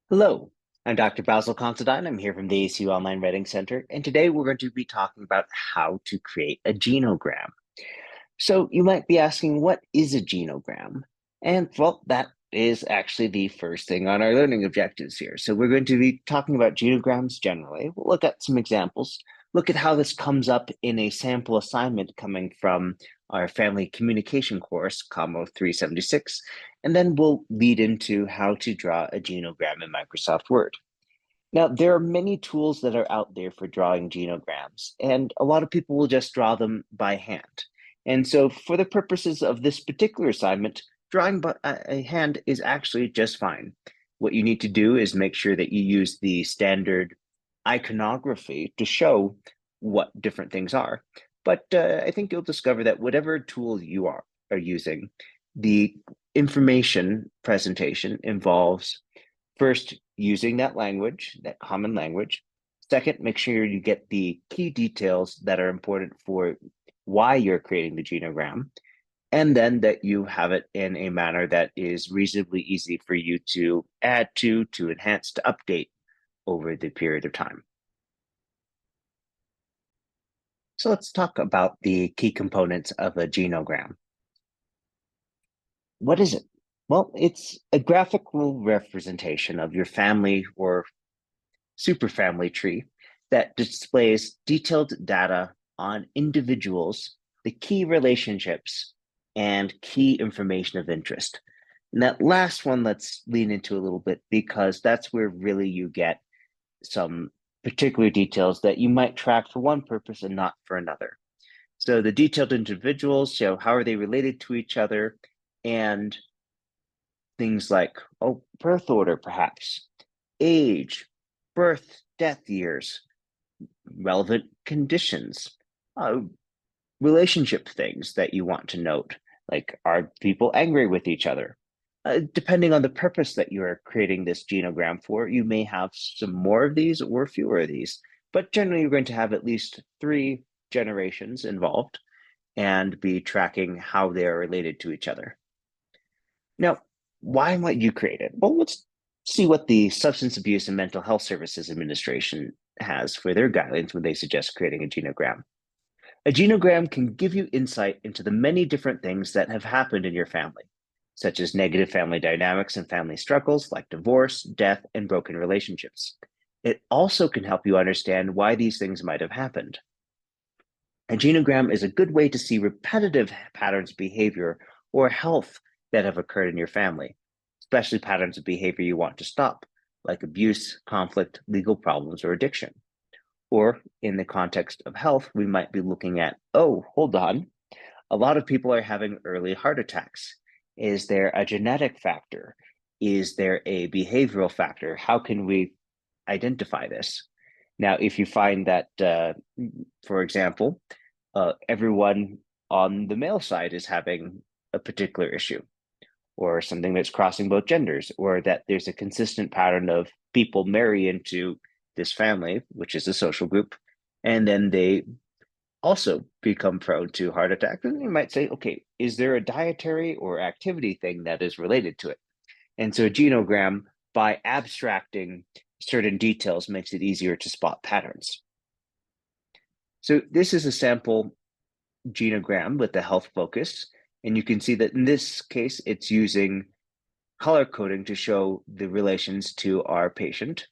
Hello, I'm Dr. Basil Considine. I'm here from the ACU Online Writing Center, and today we're going to be talking about how to create a genogram. So you might be asking, what is a genogram? And well, that is actually the first thing on our learning objectives here. So we're going to be talking about genograms generally. We'll look at some examples, look at how this comes up in a sample assignment coming from our family communication course, Commo 376, and then we'll lead into how to draw a genogram in Microsoft Word. Now, there are many tools that are out there for drawing genograms, and a lot of people will just draw them by hand. And so, for the purposes of this particular assignment, drawing by a hand is actually just fine. What you need to do is make sure that you use the standard iconography to show what different things are. But I think you'll discover that whatever tool you are using, the information presentation involves first, using that language, that common language. Second, make sure you get the key details that are important for why you're creating the genogram. And then that you have it in a manner that is reasonably easy for you to add to enhance, to update over the period of time. So let's talk about the key components of a genogram. What is it? Well, it's a graphical representation of your family or superfamily tree that displays detailed data on individuals, the key relationships, and key information of interest. And that last one, let's lean into a little bit because that's where really you get some particular details that you might track for one purpose and not for another. So the detailed individuals show how are they related to each other, and things like, oh, birth order, perhaps, age, birth, death years, relevant conditions, uh, relationship things that you want to note, like are people angry with each other? Depending on the purpose that you are creating this genogram for, you may have some more of these or fewer of these, but generally you're going to have at least three generations involved and be tracking how they are related to each other. Now, why might you create it? Well, let's see what the Substance Abuse and Mental Health Services Administration has for their guidelines when they suggest creating a genogram. A genogram can give you insight into the many different things that have happened in your family, such as negative family dynamics and family struggles like divorce, death, and broken relationships. It also can help you understand why these things might have happened. A genogram is a good way to see repetitive patterns of behavior or health that have occurred in your family, especially patterns of behavior you want to stop, like abuse, conflict, legal problems, or addiction. Or in the context of health, we might be looking at, oh, hold on, a lot of people are having early heart attacks. Is there a genetic factor? Is there a behavioral factor? How can we identify this? Now, if you find that, for example, everyone on the male side is having a particular issue, or something that's crossing both genders, or that there's a consistent pattern of people marry into this family, which is a social group, and then they also become prone to heart attacks. And you might say, okay, is there a dietary or activity thing that is related to it? And so a genogram, by abstracting certain details, makes it easier to spot patterns. So this is a sample genogram with the health focus. And you can see that in this case, it's using color coding to show the relations to our patient.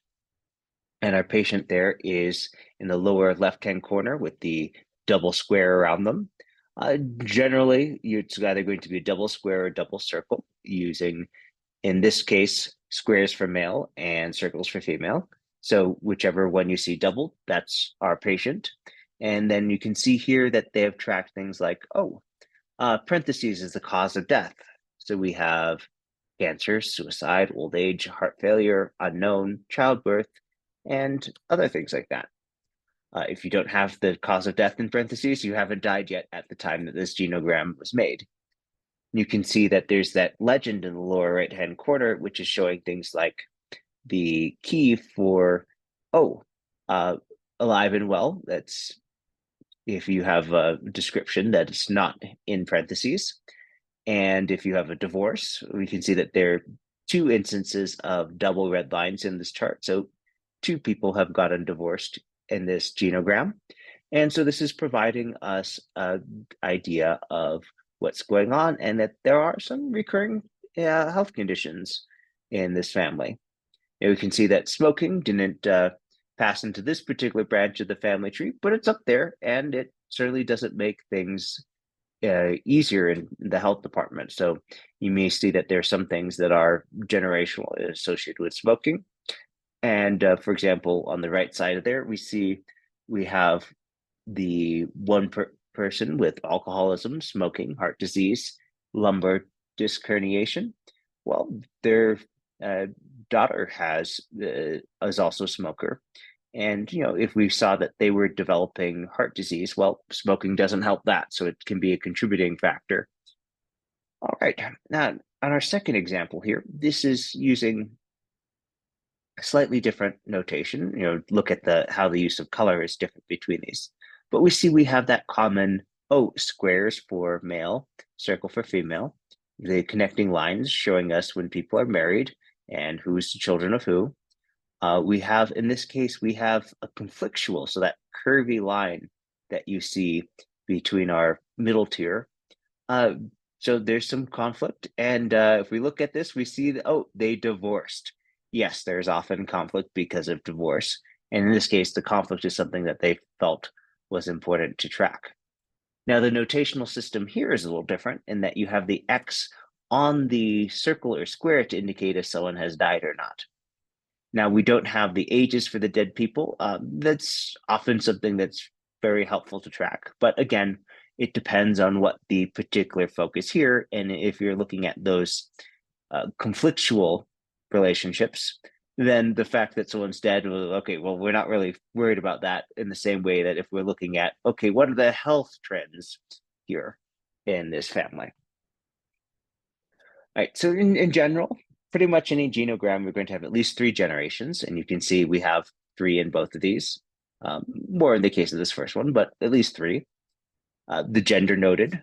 And our patient there is in the lower left-hand corner with the double square around them. Generally, it's either going to be a double square or double circle, using, in this case, squares for male and circles for female. So whichever one you see double, that's our patient. And then you can see here that they have tracked things like, oh, parentheses is the cause of death. So we have cancer, suicide, old age, heart failure, unknown, childbirth, and other things like that. If you don't have the cause of death in parentheses, you haven't died yet at the time that this genogram was made. You can see that there's that legend in the lower right-hand corner, which is showing things like the key for, oh, alive and well. That's if you have a description that is not in parentheses. And if you have a divorce, we can see that they're two instances of double red lines in this chart. So two people have gotten divorced in this genogram. And so this is providing us an idea of what's going on and that there are some recurring health conditions in this family. And we can see that smoking didn't pass into this particular branch of the family tree, but it's up there, and it certainly doesn't make things easier in the health department. So you may see that there's some things that are generational associated with smoking. And for example, on the right side of there, we have the one person with alcoholism, smoking, heart disease, lumbar disc herniation. Well, their daughter is also a smoker. And if we saw that they were developing heart disease, well, smoking doesn't help that. So it can be a contributing factor. All right. Now, on our second example here, this is using a slightly different notation. Look at how the use of color is different between these. But we have that common, squares for male, circle for female, the connecting lines showing us when people are married and who's the children of who. In this case, we have a conflictual, so that curvy line that you see between our middle tier. So there's some conflict. And if we look at this, we see that, they divorced. Yes, there's often conflict because of divorce. And in this case, the conflict is something that they felt was important to track. Now, the notational system here is a little different in that you have the X on the circle or square to indicate if someone has died or not. Now, we don't have the ages for the dead people. That's often something that's very helpful to track. But again, it depends on what the particular focus here. And if you're looking at those conflictual relationships, then the fact that someone's dead, well, we're not really worried about that in the same way that if we're looking at, what are the health trends here in this family? All right, so in general, pretty much any genogram, we're going to have at least 3 generations. And you can see we have 3 in both of these, more in the case of this first one, but at least 3. The gender noted,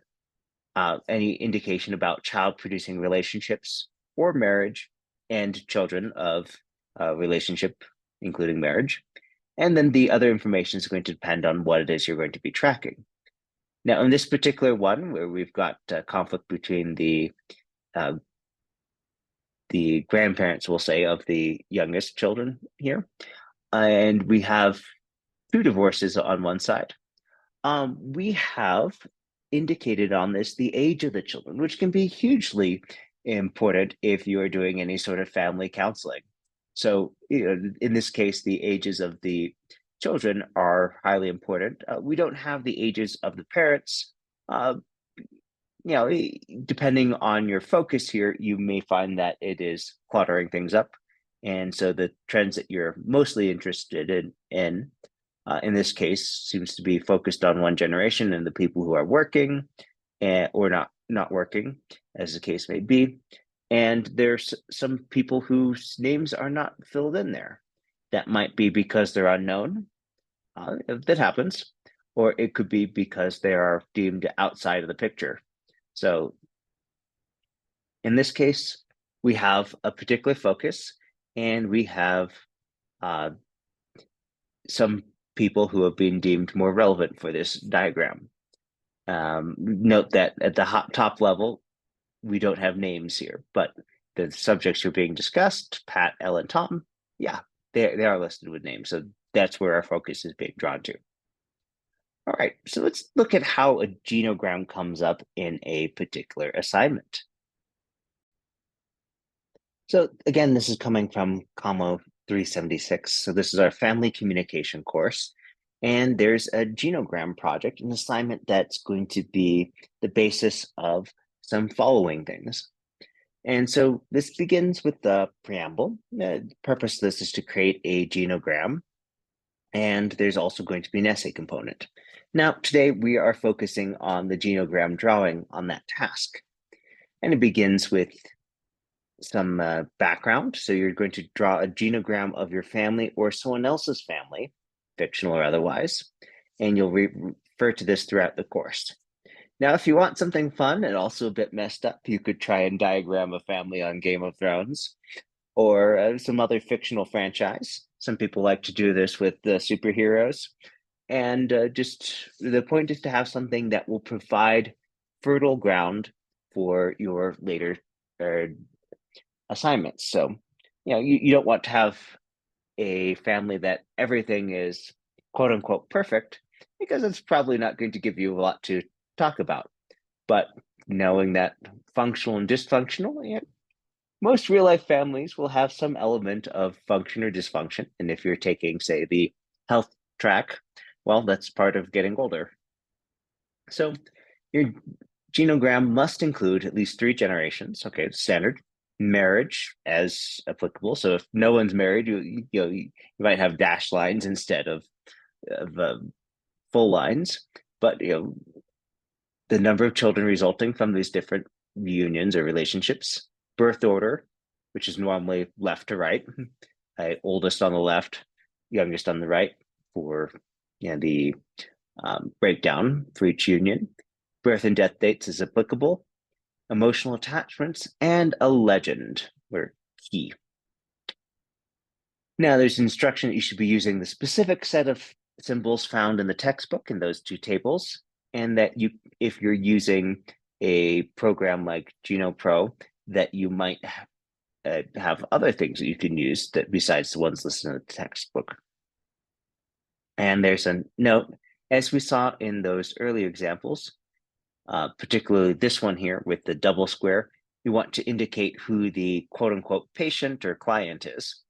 any indication about child-producing relationships or marriage, and children of relationship, including marriage. And then the other information is going to depend on what it is you're going to be tracking. Now, in this particular one, where we've got conflict between the grandparents, we'll say, of the youngest children here, and we have 2 divorces on one side. We have indicated on this the age of the children, which can be hugely important if you are doing any sort of family counseling. So, in this case, the ages of the children are highly important. We don't have the ages of the parents. Depending on your focus here, you may find that it is cluttering things up. And so the trends that you're mostly interested in this case seems to be focused on one generation and the people who are working or not working, as the case may be. And there's some people whose names are not filled in there. That might be because they're unknown. That happens. Or it could be because they are deemed outside of the picture. So in this case, we have a particular focus, and we have some people who have been deemed more relevant for this diagram. Note that at the top level, we don't have names here, but the subjects who are being discussed, Pat, Ellen, Tom, they are listed with names. So that's where our focus is being drawn to. All right, so let's look at how a genogram comes up in a particular assignment. So again, this is coming from Commo 376. So this is our family communication course. And there's a Genogram project, an assignment that's going to be the basis of some following things. And so this begins with the preamble. The purpose of this is to create a genogram. And there's also going to be an essay component. Now, today we are focusing on the genogram drawing on that task. And it begins with some background. So you're going to draw a genogram of your family or someone else's family, fictional or otherwise, and you'll refer to this throughout the course. Now, if you want something fun and also a bit messed up, you could try and diagram a family on Game of Thrones or some other fictional franchise. Some people like to do this with the superheroes. And just the point is to have something that will provide fertile ground for your later uh, assignments. So, you don't want to have a family that everything is quote unquote perfect, because it's probably not going to give you a lot to talk about. But knowing that functional and dysfunctional, most real life families will have some element of function or dysfunction. And if you're taking, say, the health track, well, that's part of getting older. So your genogram must include at least 3 generations. Okay, standard. Marriage as applicable. So if no one's married, you might have dash lines instead of full lines. But the number of children resulting from these different unions or relationships, birth order, which is normally left to right, oldest on the left, youngest on the right for the breakdown for each union. Birth and death dates is applicable. Emotional attachments and a legend were key. Now, there's instruction that you should be using the specific set of symbols found in the textbook in those 2 tables, and that if you're using a program like GenoPro, that you might have other things that you can use that besides the ones listed in the textbook. And there's a note, as we saw in those earlier examples, particularly this one here with the double square, you want to indicate who the quote unquote patient or client is.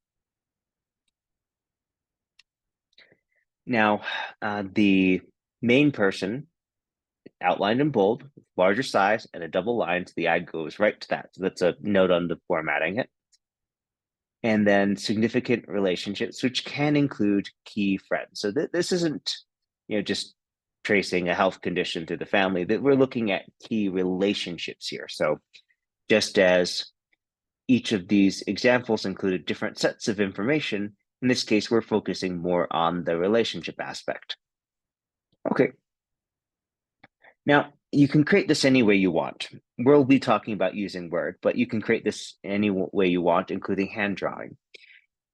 Now, the main person outlined in bold, larger size, and a double line, so the eye goes right to that. So that's a note on the formatting it. And then significant relationships, which can include key friends. So this isn't, just tracing a health condition through the family, that we're looking at key relationships here. So just as each of these examples included different sets of information, in this case, we're focusing more on the relationship aspect. Okay. Now, you can create this any way you want. We'll be talking about using Word, but you can create this any way you want, including hand drawing.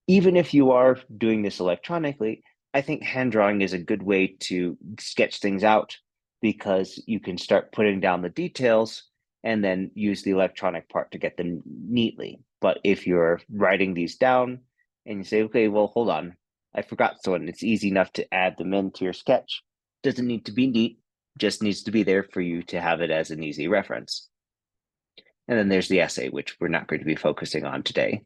Even if you are doing this electronically, I think hand drawing is a good way to sketch things out, because you can start putting down the details and then use the electronic part to get them neatly. But if you're writing these down and you say, okay, well, hold on, I forgot someone, it's easy enough to add them into your sketch. Doesn't need to be neat, just needs to be there for you to have it as an easy reference. And then there's the essay, which we're not going to be focusing on today,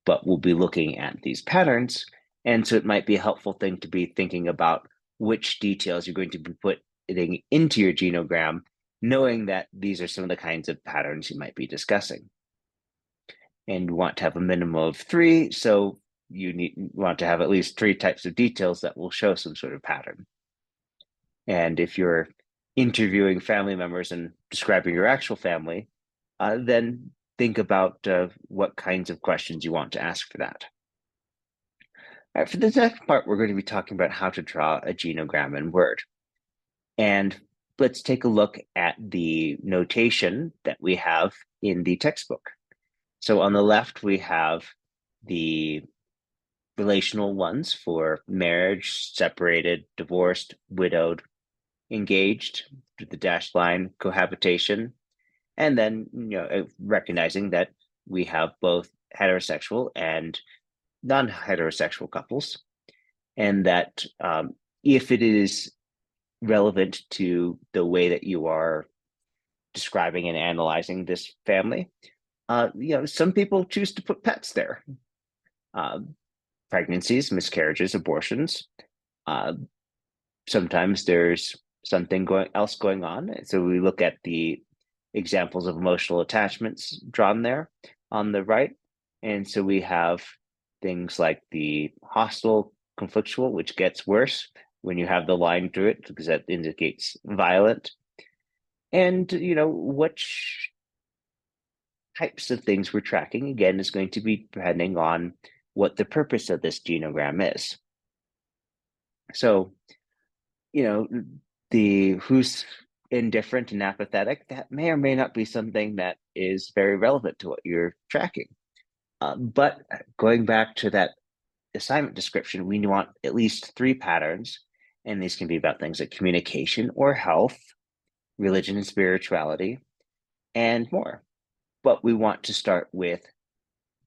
but we'll be looking at these patterns. And so it might be a helpful thing to be thinking about which details you're going to be putting into your genogram, knowing that these are some of the kinds of patterns you might be discussing. And you want to have a minimum of 3, so you want to have at least 3 types of details that will show some sort of pattern. And if you're interviewing family members and describing your actual family, then think about what kinds of questions you want to ask for that. All right, for the next part, we're going to be talking about how to draw a genogram in Word. And let's take a look at the notation that we have in the textbook. So on the left, we have the relational ones for marriage, separated, divorced, widowed, engaged, the dashed line, cohabitation, and then recognizing that we have both heterosexual and non-heterosexual couples, and that if it is relevant to the way that you are describing and analyzing this family, some people choose to put pets there. Pregnancies, miscarriages, abortions. Sometimes there's something else going on. So we look at the examples of emotional attachments drawn there on the right. And so we have things like the hostile, conflictual, which gets worse when you have the line through it, because that indicates violent. And, which types of things we're tracking, again, is going to be depending on what the purpose of this genogram is. So, the who's indifferent and apathetic, that may or may not be something that is very relevant to what you're tracking. But going back to that assignment description, we want at least 3 patterns, and these can be about things like communication or health, religion and spirituality, and more. But we want to start with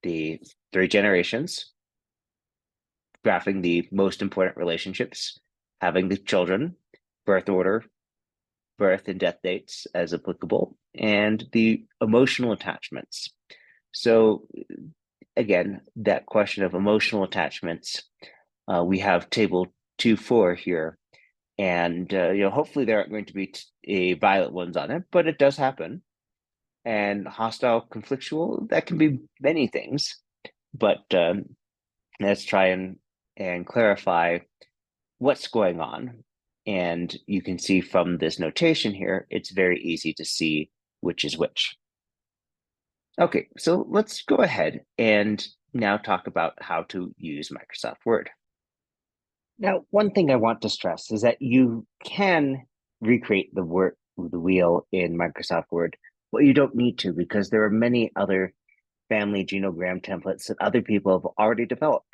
the 3 generations, graphing the most important relationships, having the children, birth order, birth and death dates as applicable, and the emotional attachments. So again, that question of emotional attachments, we have table 2.4 here, and hopefully there aren't going to be violet ones on it, but it does happen. And hostile, conflictual, that can be many things, but let's try and clarify what's going on. And you can see from this notation here, it's very easy to see which is which. Okay, so let's go ahead and now talk about how to use Microsoft Word. Now, one thing I want to stress is that you can recreate the wheel in Microsoft Word, but you don't need to, because there are many other family genogram templates that other people have already developed.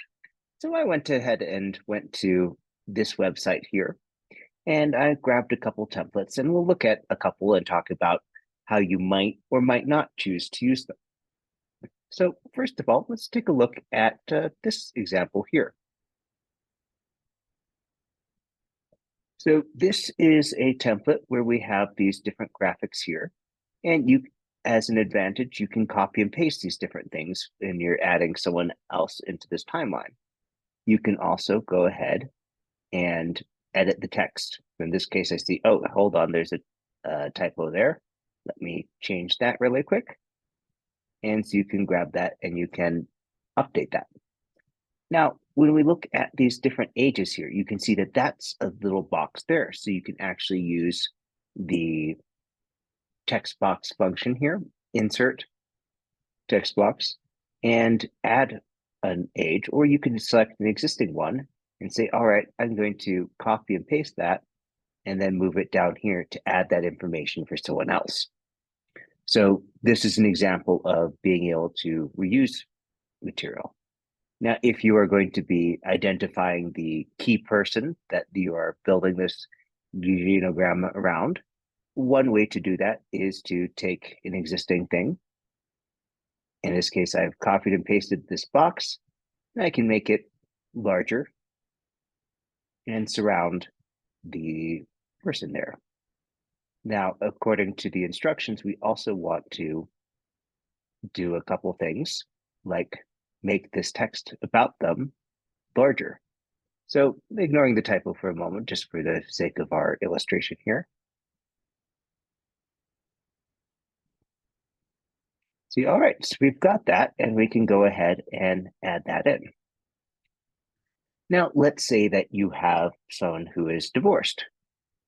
So I went ahead and went to this website here, and I grabbed a couple templates, and we'll look at a couple and talk about how you might or might not choose to use them. So first of all, let's take a look at this example here. So this is a template where we have these different graphics here, and you, as an advantage, you can copy and paste these different things when you're adding someone else into this timeline. You can also go ahead and edit the text. In this case, I see, oh, hold on, there's a typo there. Let me change that really quick. And so you can grab that and you can update that. Now, when we look at these different ages here, you can see that that's a little box there. So you can actually use the text box function here, insert text box, and add an age, or you can select an existing one and say, all right, I'm going to copy and paste that, and then move it down here to add that information for someone else. So this is an example of being able to reuse material. Now, if you are going to be identifying the key person that you are building this genogram around, one way to do that is to take an existing thing. In this case, I've copied and pasted this box, and I can make it larger and surround the person there. Now, according to the instructions, we also want to do a couple things, like make this text about them larger. So ignoring the typo for a moment, just for the sake of our illustration here. See, all right, so we've got that, and we can go ahead and add that in. Now, let's say that you have someone who is divorced,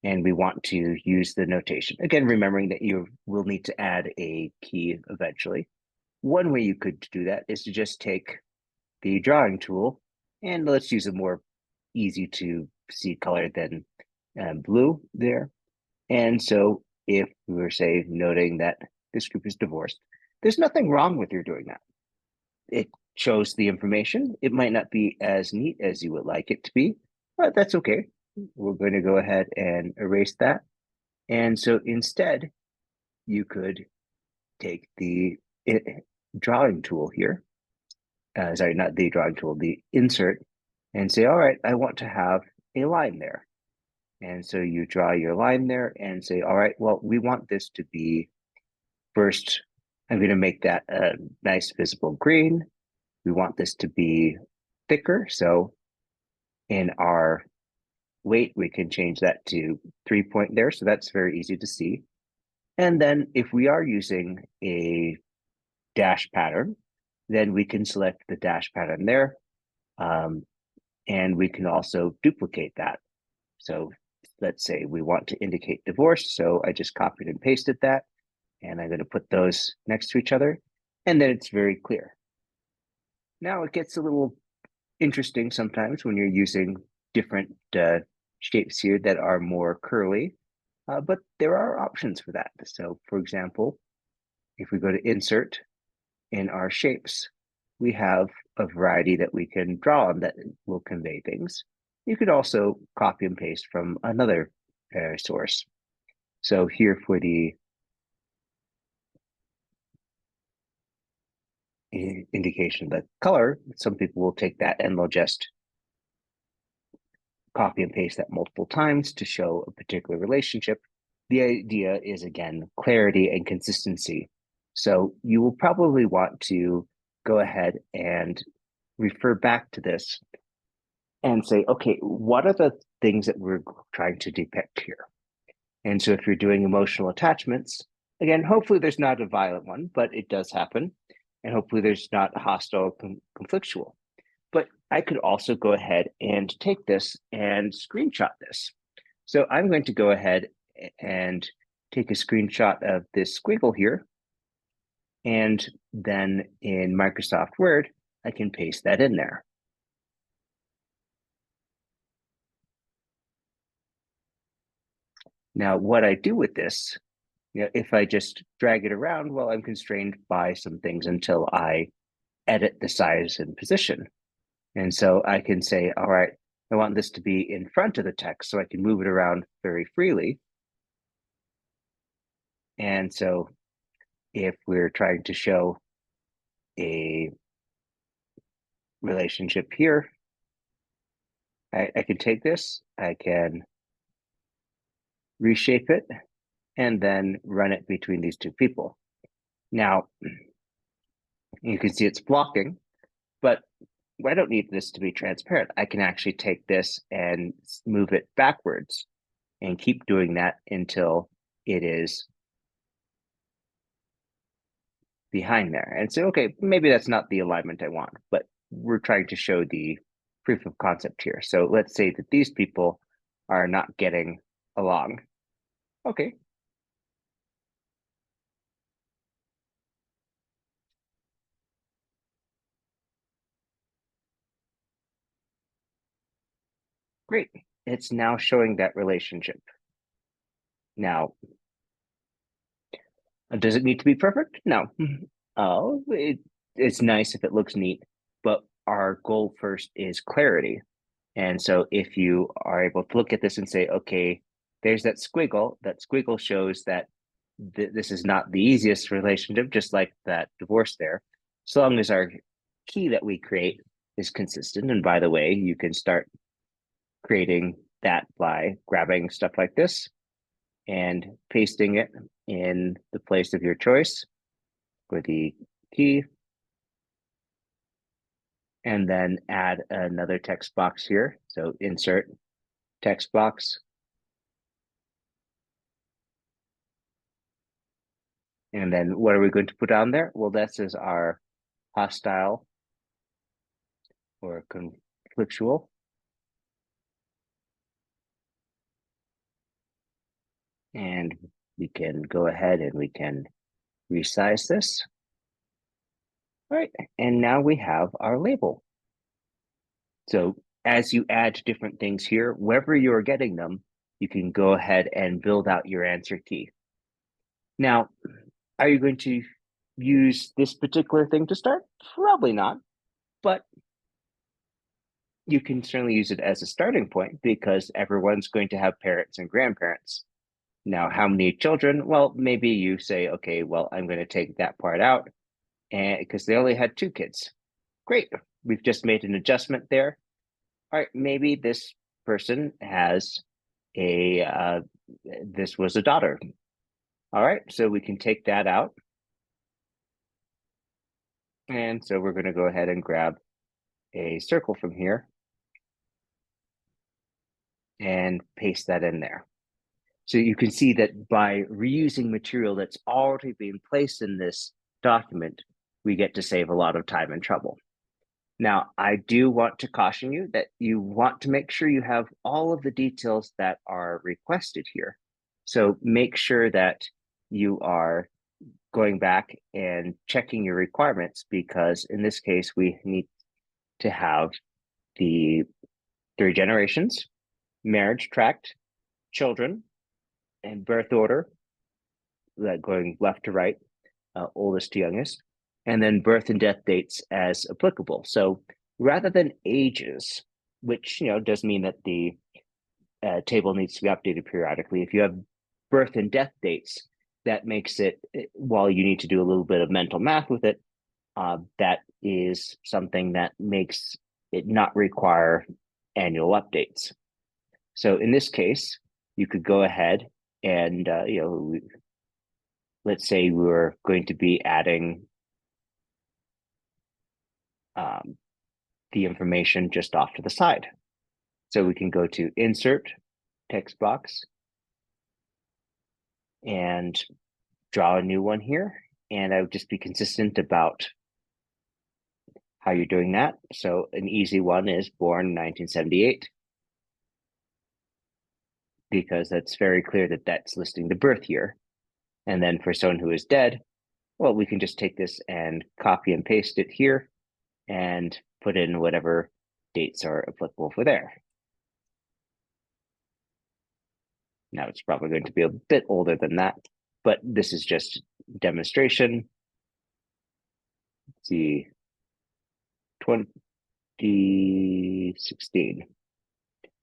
and we want to use the notation. Again, remembering that you will need to add a key eventually. One way you could do that is to just take the drawing tool, and let's use a more easy to see color than blue there. And so if we were, say, noting that this group is divorced, there's nothing wrong with your doing that. It shows the information. It might not be as neat as you would like it to be, but that's okay. We're going to go ahead and erase that. And so instead, you could take the drawing tool here. Sorry, not the drawing tool, the insert, and say, all right, I want to have a line there. And so you draw your line there and say, all right, well, we want this to be first, I'm going to make that a nice visible green. We want this to be thicker. So in our weight, we can change that to 3-point there. So that's very easy to see. And then if we are using a dash pattern, then we can select the dash pattern there. And we can also duplicate that. So let's say we want to indicate divorce. So I just copied and pasted that, and I'm going to put those next to each other, and then it's very clear. Now it gets a little interesting sometimes when you're using different shapes here that are more curly. but there are options for that. So for example, if we go to insert in our shapes, we have a variety that we can draw on that will convey things. You could also copy and paste from another source. So here for the indication of the color, some people will take that and they'll just copy and paste that multiple times to show a particular relationship. The idea is, again, clarity and consistency. So you will probably want to go ahead and refer back to this and say, okay, what are the things that we're trying to depict here? And so if you're doing emotional attachments, again, hopefully there's not a violent one, but it does happen. And hopefully there's not a hostile conflictual. But I could also go ahead and take this and screenshot this. So I'm going to go ahead and take a screenshot of this squiggle here. And then in Microsoft Word, I can paste that in there. Now, what I do with this, if I just drag it around, well, I'm constrained by some things until I edit the size and position. And so I can say, all right, I want this to be in front of the text so I can move it around very freely. And so if we're trying to show a relationship here, I can take this, I can reshape it, and then run it between these two people. Now, you can see it's blocking, but I don't need this to be transparent. I can actually take this and move it backwards and keep doing that until it is behind there. And say, okay, maybe that's not the alignment I want, but we're trying to show the proof of concept here. So let's say that these people are not getting along. Okay. Great. It's now showing that relationship. Now, does it need to be perfect? No. Oh, it's nice if it looks neat, but our goal first is clarity. And so if you are able to look at this and say, okay, there's that squiggle shows that this is not the easiest relationship, just like that divorce there. So long as our key that we create is consistent. And by the way, you can start creating that by grabbing stuff like this and pasting it in the place of your choice for the key. And then add another text box here. So insert text box. And then what are we going to put on there? Well, this is our hostile or conflictual. And we can go ahead and we can resize this. All right, and now we have our label. So as you add different things here, wherever you're getting them, you can go ahead and build out your answer key. Now, are you going to use this particular thing to start? Probably not, but you can certainly use it as a starting point because everyone's going to have parents and grandparents. Now, how many children? Well, maybe you say, okay, well, I'm going to take that part out and because they only had 2 kids. Great. We've just made an adjustment there. All right, maybe this person has this was a daughter. All right, so we can take that out. And so we're going to go ahead and grab a circle from here and paste that in there. So you can see that by reusing material that's already been placed in this document, we get to save a lot of time and trouble. Now, I do want to caution you that you want to make sure you have all of the details that are requested here. So make sure that you are going back and checking your requirements because in this case, we need to have the 3 generations, marriage tract, children, and birth order, going left to right, oldest to youngest, and then birth and death dates as applicable. So rather than ages, which does mean that the table needs to be updated periodically. If you have birth and death dates, that makes it, while you need to do a little bit of mental math with it, that is something that makes it not require annual updates. So in this case, you could go ahead and, let's say we were going to be adding the information just off to the side. So we can go to Insert, Text Box, and draw a new one here. And I would just be consistent about how you're doing that. So an easy one is born in 1978, because that's very clear that that's listing the birth year. And then for someone who is dead, well, we can just take this and copy and paste it here and put in whatever dates are applicable for there. Now it's probably going to be a bit older than that, but this is just demonstration. Let's see, 2016.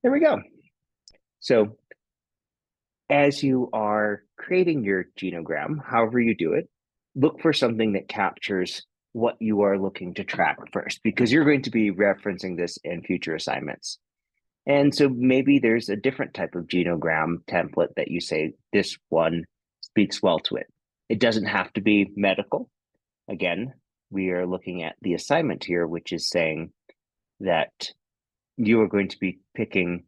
There we go. So as you are creating your genogram, however you do it, look for something that captures what you are looking to track first, because you're going to be referencing this in future assignments. And so maybe there's a different type of genogram template that you say, this one speaks well to it. It doesn't have to be medical. Again, we are looking at the assignment here, which is saying that you are going to be picking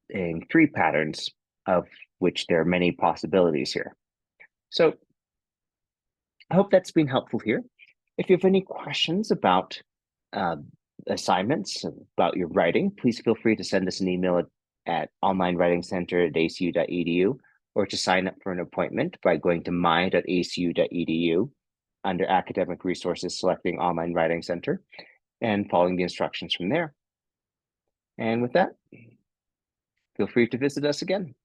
in 3 patterns, of which there are many possibilities here. So I hope that's been helpful here. If you have any questions about assignments, about your writing, please feel free to send us an email at onlinewritingcenter@acu.edu, or to sign up for an appointment by going to my.acu.edu under academic resources, selecting Online Writing Center, and following the instructions from there. And with that, feel free to visit us again.